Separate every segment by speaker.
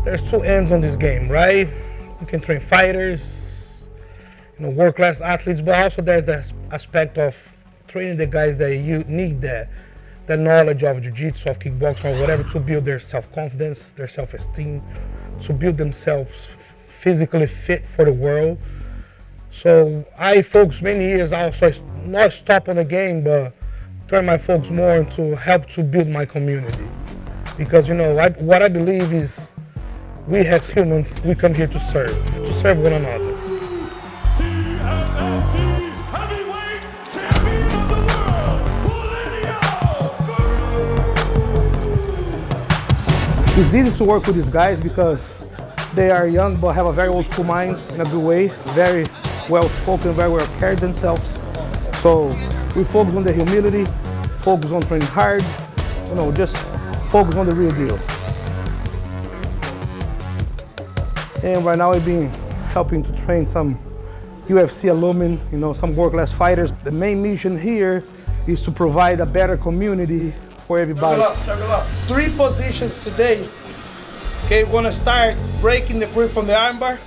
Speaker 1: there's two ends on this game, right? You can train fighters, world-class athletes, but also there's the aspect of training the guys that you need the knowledge of jiu-jitsu, of kickboxing, or whatever, to build their self-confidence, their self-esteem, to build themselves physically fit for the world. So I focus many years also not stop on the game, but turn my focus more into help to build my community. Because what I believe is we as humans, we come here to serve one another. It's easy to work with these guys because they are young but have a very old school mind in a good way, very well spoken, very well carried themselves. So we focus on the humility, focus on training hard, just focus on the real deal. And right now we've been helping to train some UFC alumni, some world-class fighters. The main mission here is to provide a better community for everybody. Circle up. 3 positions today. Okay, we're gonna start breaking the grip from the armbar,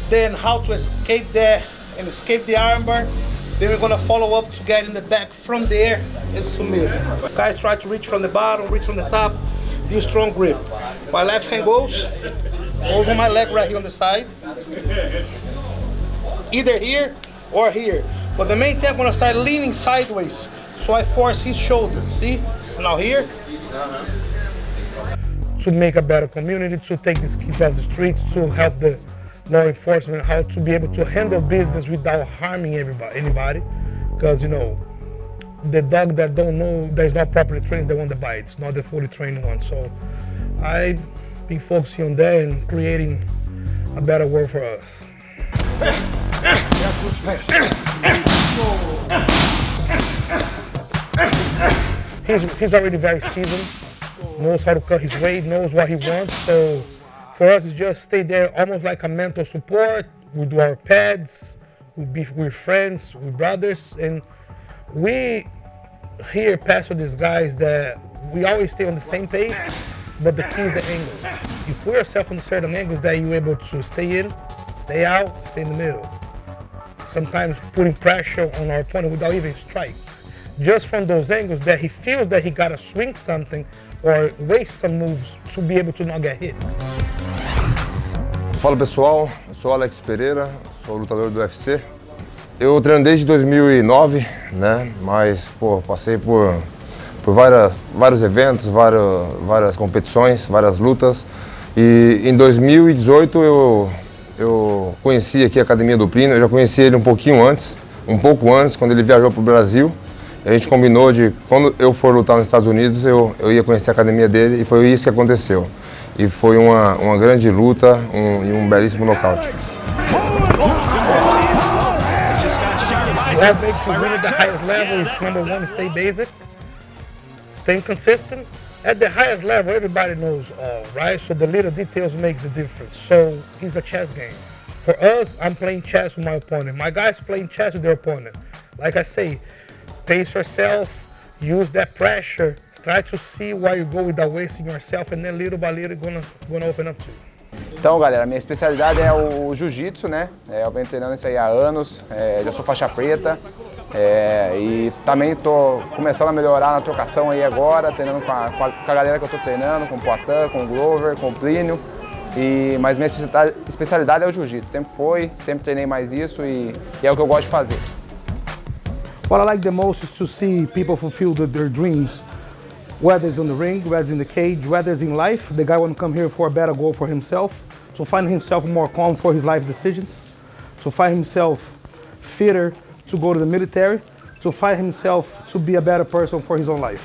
Speaker 1: then how to escape the armbar. Then we're gonna follow up to get in the back from there and submit. Guys try to reach from the bottom, reach from the top, do strong grip. My left hand goes on my leg right here on the side. Either here or here. But the main thing, I'm gonna start leaning sideways. So I force his shoulder, see? Now here. To make a better community, to take these kids off the streets, to help the law enforcement how to be able to handle business without harming anybody. Because, the dog that don't know, that is not properly trained, the one that bites, not the fully trained one. So I've been focusing on that and creating a better world for us. He's already very seasoned, knows how to cut his weight, knows what he wants. So for us, it's just stay there almost like a mental support. We do our pads, we're friends, we're brothers. And we here pass with these guys that we always stay on the same pace, but the key is the angle. You put yourself on certain angles that you're able to stay in, stay out, stay in the middle. Sometimes putting pressure on our opponent without even strike. Just from those angles that he feels that he gotta swing something or waste some moves to be able to not get hit.
Speaker 2: Fala pessoal, eu sou Alex Pereira, sou lutador do UFC. Eu treino desde 2009, né? Mas passei por vários eventos, várias competições, várias lutas. E em 2018 eu conheci aqui a academia do Plinio. Eu já conheci ele um pouco antes, quando ele viajou para o Brasil. A gente combinou de, quando eu for lutar nos Estados Unidos, eu ia conhecer a academia dele, e foi isso que aconteceu. E foi uma grande luta e um belíssimo nocaute.
Speaker 1: What makes you win at the highest level is number one, stay basic, staying consistent. At the highest level, everybody knows all, right? So the little details makes the difference. So it's a chess game. For us, I'm playing chess with my opponent. My guys playing chess with their opponent. Like I say, pace yourself, use that pressure, try to see where you go without wasting yourself, and then little by little gonna open up to you.
Speaker 3: Então, galera, minha especialidade é o jiu-jitsu, né? Eu venho treinando isso aí há anos, já sou faixa preta e também tô começando a melhorar na trocação aí agora, treinando com a galera que eu tô treinando, com o Part1, com o Glover, com o Plinio. Mas minha especialidade é o jiu-jitsu, sempre treinei mais isso e é o que eu gosto de fazer.
Speaker 1: What I like the most is to see people fulfill their dreams. Whether it's on the ring, whether it's in the cage, whether it's in life, the guy wants to come here for a better goal for himself, to find himself more calm for his life decisions, to find himself fitter to go to the military, to find himself to be a better person for his own life.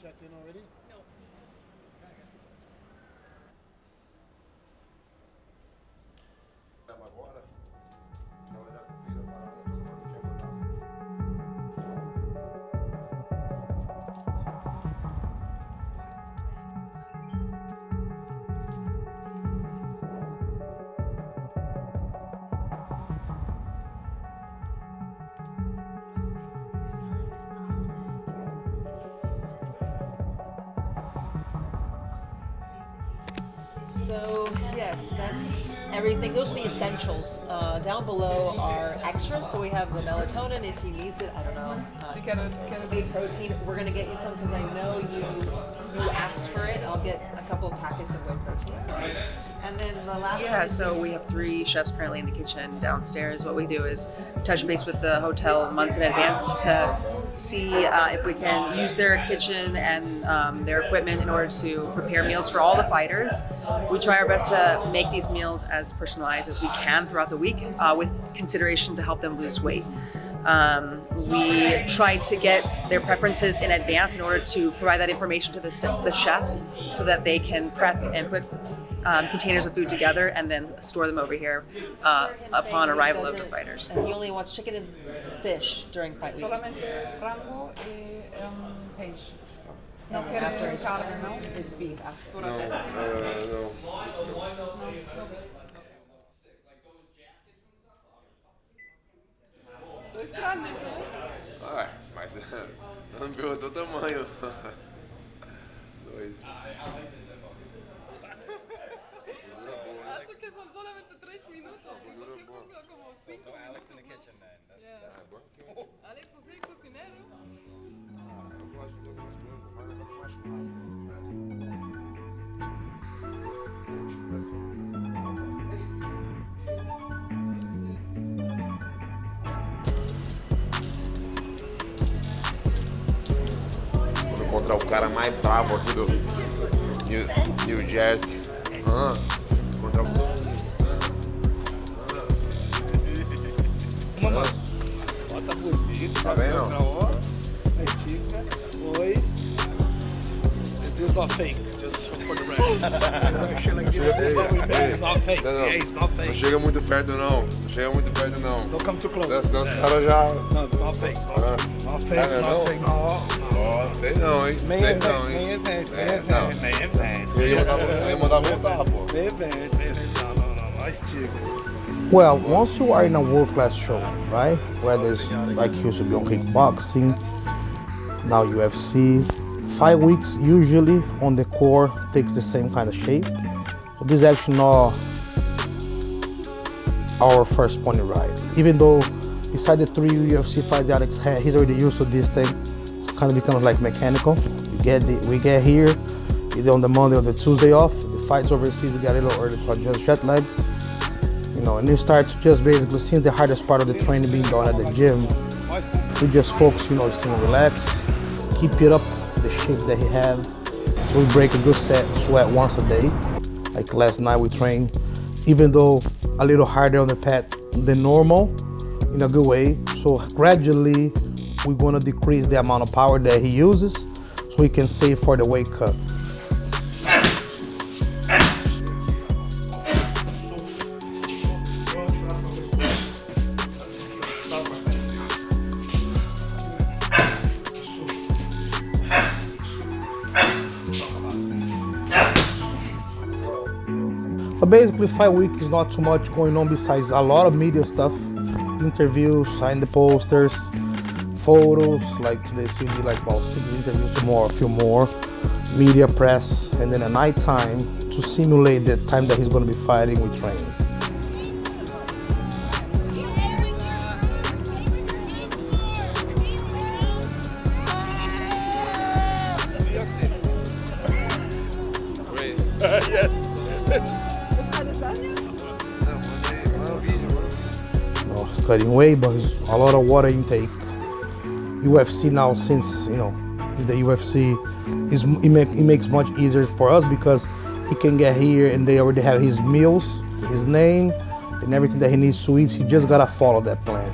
Speaker 4: Checked in already? No.
Speaker 2: Agora, ela já fez a parada toda.
Speaker 4: So yes, that's everything. Those are the essentials. Down below are extras. So we have the melatonin if he needs it. I don't know. Whey protein. We're gonna get you some because I know you asked for it. I'll get a couple of packets of whey protein. And then the last.
Speaker 5: Yeah. So we have 3 chefs currently in the kitchen downstairs. What we do is touch base with the hotel months in advance to see if we can use their kitchen and their equipment in order to prepare meals for all the fighters. We try our best to make these meals as personalized as we can throughout the week with consideration to help them lose weight. We try to get their preferences in advance in order to provide that information to the chefs so that they can prep and put containers of food together and then store them over here upon arrival of the fighters.
Speaker 4: And he only wants chicken and fish during fight week.
Speaker 6: Solamente frango y peixe. Não
Speaker 4: And
Speaker 6: quero
Speaker 4: after
Speaker 6: carne, não?
Speaker 4: is beef. After.
Speaker 2: Não.
Speaker 6: Dois grandes, né?
Speaker 2: Ah, mas não me perguntou o tamanho. 2.
Speaker 6: Acho que são solamente 3 minutos. E você usa como 5 minutos.
Speaker 7: Alex in the kitchen then. That's
Speaker 6: Alex, você é cozinheiro?
Speaker 2: Eu gosto de fazer algumas coisas, mas eu faço mais Vou encontrar o cara mais bravo aqui do New Jersey. Encontrar o
Speaker 7: Bota bonito.
Speaker 2: Tá bem, não?
Speaker 7: Estica. Oi. This is not fake. Just for the record. It's not fake.
Speaker 2: Não,
Speaker 7: Yeah, it's not
Speaker 2: não
Speaker 7: fake.
Speaker 2: chega muito perto não. Não chega muito perto não.
Speaker 7: Don't come too close.
Speaker 2: Senão os caras já...
Speaker 7: No, it's not fake. Not fake.
Speaker 2: Ah, não?
Speaker 7: Not fake. No.
Speaker 2: Sei não, hein?
Speaker 7: Meio
Speaker 2: Sei
Speaker 7: evento,
Speaker 2: não, hein?
Speaker 7: meio evento,
Speaker 2: É,
Speaker 7: meio evento, meio evento.
Speaker 2: Eu ia mandar voltar, pô.
Speaker 7: Meio evento, meio evento. Não, não estica.
Speaker 8: Well, once you are in a world-class show, right? Whether it's like you used to be on kickboxing, now UFC, 5 weeks usually on the core takes the same kind of shape. So this is actually not our first pony ride. Even though beside the 3 UFC fights Alex had, he's already used to this thing. It's kind of becomes like mechanical. We get here, either on the Monday or the Tuesday off. The fights overseas, we get a little early to adjust jet lag. You know, and you start to just basically, since the hardest part of the training being done at the gym, we just focus, just to relax, keep it up, the shape that he have. So we break a good sweat once a day. Like last night we trained, even though a little harder on the pad than normal, in a good way. So gradually, we're gonna decrease the amount of power that he uses, so we can save for the weight cut. But basically 5 weeks is not too much going on besides a lot of media stuff, interviews, sign the posters, photos, like today seems to be like about 6 interviews tomorrow, a few more, media press, and then a night time to simulate the time that he's going to be fighting, we train. Cutting weight, but it's a lot of water intake. UFC now, since it's the UFC, it makes much easier for us because he can get here and they already have his meals, his name, and everything that he needs to eat. He just gotta follow that plan.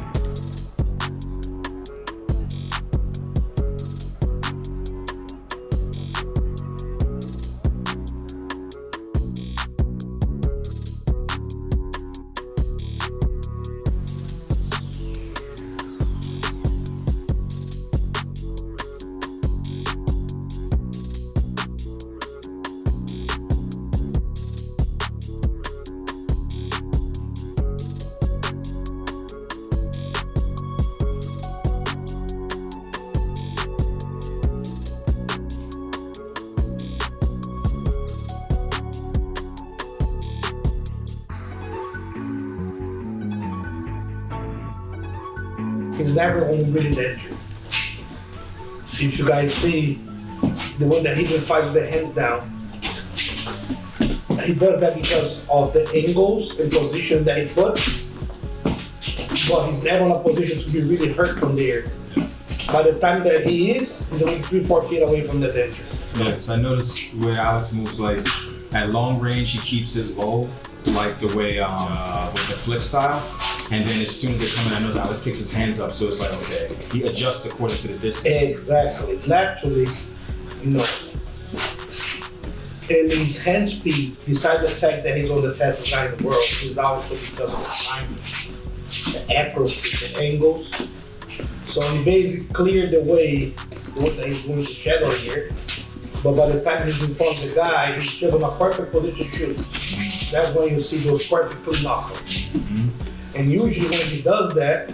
Speaker 7: he's never on really injured. If you guys see the way that he even fights with the hands down, he does that because of the angles and position that he puts, but he's never in a position to be really hurt from there. By the time that he is, he's only 3-4 feet away from the danger.
Speaker 9: Yeah, so I noticed where Alex moves, like at long range, he keeps it low, like the way with the flick style. And then as soon as they come in, I notice Alex kicks his hands up, so it's like, okay, he adjusts according to the distance.
Speaker 7: Exactly. Naturally, you know, and his hand speed, besides the fact that he's on the fastest guy in the world, is also because of the timing, the accuracy, the angles. So he basically cleared the way that he's going to shadow here. But by the time he's in front of the guy, he's still in a perfect position to shoot. That's when you see those perfectly knockouts. Mm-hmm. And usually when he does that,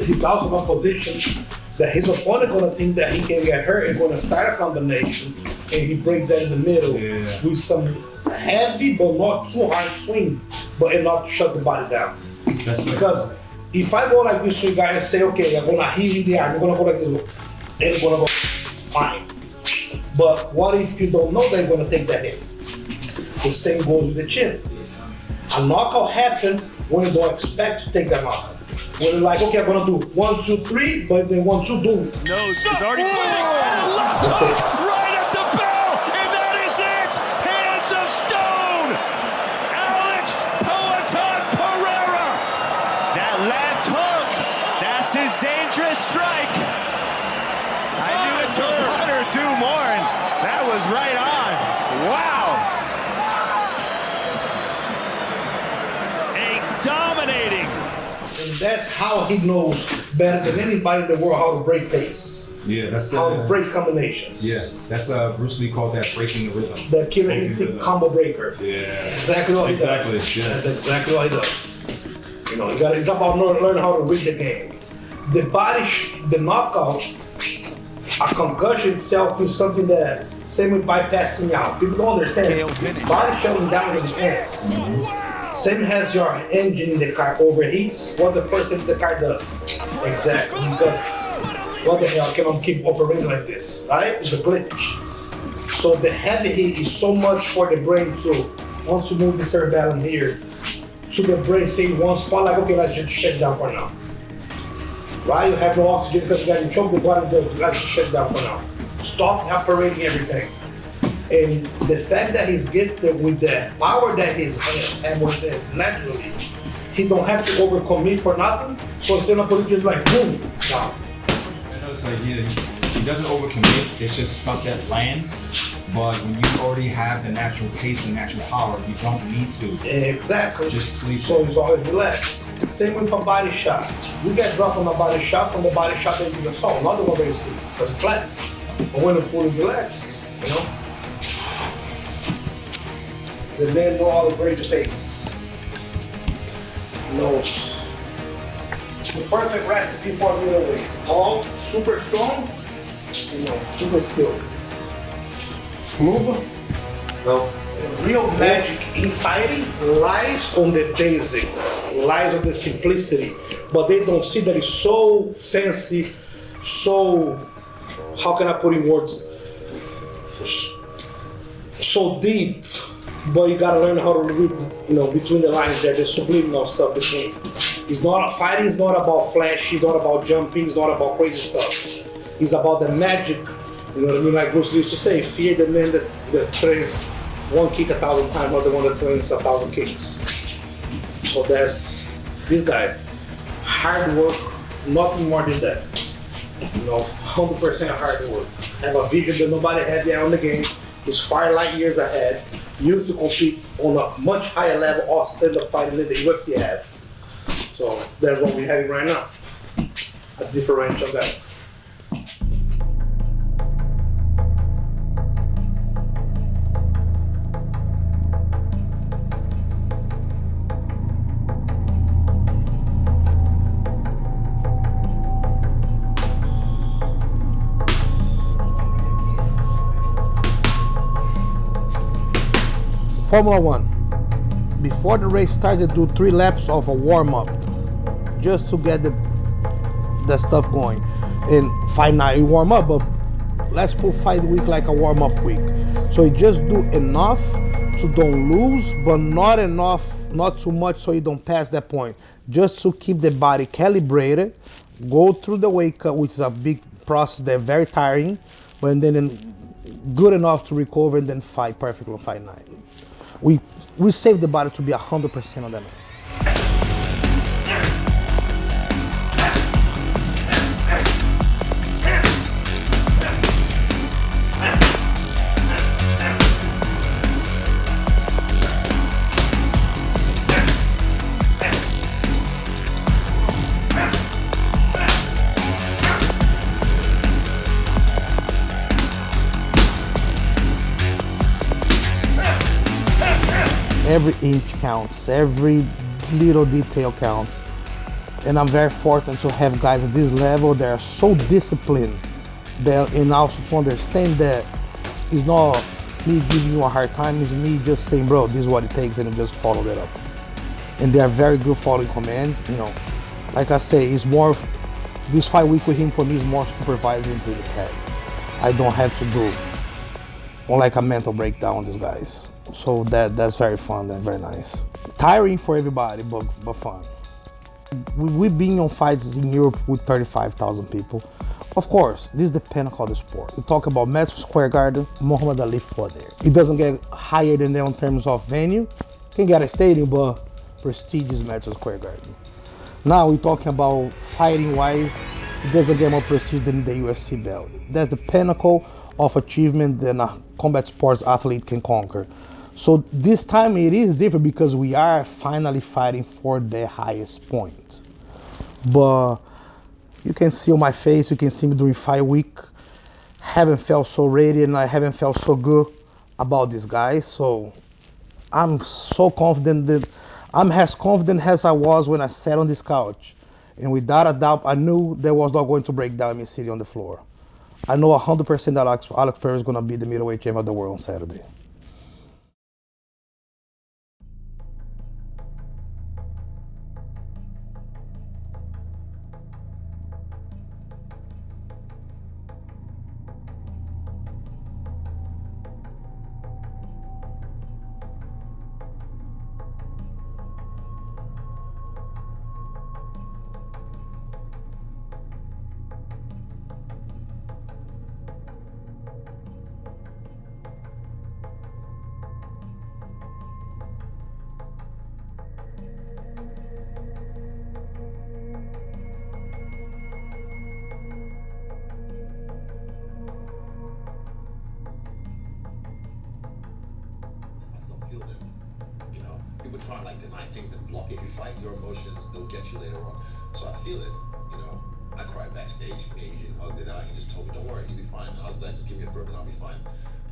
Speaker 7: he's also in a position that his opponent gonna think that he can get hurt and gonna start a combination, and he breaks that in the middle with some heavy but not too hard swing, but enough to shut the body down. Because if I go like this to you guys and say, okay, I'm gonna hit in the arm, I'm gonna go like this, and it's gonna go fine. But what if you don't know that you're gonna take that hit? The same goes with the chins. A knockout happens when you don't expect to take that knockout. When you're like, okay, I'm gonna do 1, 2, 3, but then 1, 2, do.
Speaker 10: Nose is already bleeding. Left hook right at the bell, and that is it. Hands of stone. Alex Pereira. That left hook, that's his dangerous strike. I knew it took 1 or 2 more, and that was right on. Wow. A dominating.
Speaker 7: And that's how he knows better than anybody in the world how to break pace.
Speaker 9: Yeah, that's
Speaker 7: how to break combinations.
Speaker 9: Yeah, that's Bruce Lee called that breaking the rhythm.
Speaker 7: The killer instinct combo breaker.
Speaker 9: Yeah.
Speaker 7: Exactly what he does.
Speaker 9: Yes.
Speaker 7: That's exactly what he does. You know, it's about learning how to read the game. The the knockout, a concussion itself is something that, same with bypassing out. People don't understand. Body shutting down in the hands. Same as your engine in the car overheats, what the first thing the car does. Exactly, because what the hell can I keep operating like this, right? It's a glitch. So the heavy hit is so much for the brain to, once you move the cerebellum here, to the brain say one spot like, okay, let's just shut down for now. Right? You have no oxygen because you got to choke the body, let's just shut down for now. Stop operating everything. And the fact that he's gifted with the power that his hand has naturally, he don't have to overcommit for nothing. So instead of putting just like boom, down.
Speaker 9: I know it's like he doesn't overcommit. It's just stuff that lands. But when you already have the natural pace and natural power, you don't need to.
Speaker 7: Exactly.
Speaker 9: Just please.
Speaker 7: So he's always relaxed. Same with a body shot. You get dropped on a body shot from the body shot that you just saw. Not the one that you see. Because it flex. But when it's fully relaxed, you know. The man know how to break the pace. Knows. The perfect recipe for a middleweight. All super strong, super skilled. Smooth. No. The real magic in fighting lies on the basic, lies on the simplicity. But they don't see that it's so fancy, so, how can I put in words? So deep. But you gotta learn how to read, between the lines there, the subliminal stuff between. It's not fighting, it's not about flash, it's not about jumping, it's not about crazy stuff. It's about the magic, you know what I mean? Like Bruce Lee used to say, fear the man that trains one kick 1,000 times, not the one that trains 1,000 kicks. So that's this guy. Hard work, nothing more than that. 100% hard work. Have a vision that nobody had yet on the game. He's far light years ahead. Used to compete on a much higher level of stand-up fighting than the UFC have. So that's what we're having right now. A differential guy.
Speaker 8: Formula One. Before the race starts, they do 3 laps of a warm-up, just to get the that stuff going. And fight night, you warm up, but let's put fight week like a warm up week. So you just do enough to don't lose, but not enough, not too much so you don't pass that point. Just to keep the body calibrated, go through the wake up, which is a big process that's very tiring, but then good enough to recover and then fight perfectly on fight night. We save the body to be 100% on that night. Every inch counts, every little detail counts. And I'm very fortunate to have guys at this level that are so disciplined and also to understand that it's not me giving you a hard time, it's me just saying, bro, this is what it takes, and you just follow that up. And they are very good following command. You know, like I say, it's more, this fight week with him for me is more supervising to the pads. I don't have to do like a mental breakdown on these guys. So that's very fun and very nice. Tiring for everybody, but fun. We've been on fights in Europe with 35,000 people. Of course, this is the pinnacle of the sport. You talk about Madison Square Garden, Muhammad Ali fought there. It doesn't get higher than that in terms of venue. Can get a stadium, but prestigious Madison Square Garden. Now we're talking about fighting-wise, it doesn't get more prestige than the UFC belt. That's the pinnacle of achievement that a combat sports athlete can conquer. So this time it is different because we are finally fighting for the highest point. But you can see on my face, you can see me during fight week, haven't felt so ready and I haven't felt so good about this guy. So I'm so confident that I'm as confident as I was when I sat on this couch. And without a doubt, I knew that was not going to break down me sitting on the floor. I know 100% that Alex Pereira is going to be the middleweight champion of the world on Saturday.
Speaker 11: People try and deny things and block. If you fight your emotions, they'll get you later on. So I feel it, I cried backstage, and hugged it out. He just told me, don't worry, you'll be fine. I was like, just give me a burp and I'll be fine.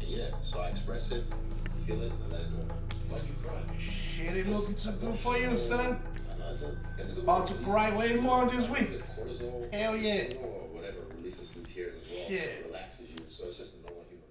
Speaker 11: And yeah, so I express it, feel it, and I let it go. Why'd you cry?
Speaker 7: Shit ain't looking too good for you, son.
Speaker 11: It's a good
Speaker 7: About to cry way more this week.
Speaker 11: Cortisol,
Speaker 7: Hell yeah.
Speaker 11: or whatever, releases some tears as well.
Speaker 7: Yeah.
Speaker 11: So it relaxes you. So it's just a normal human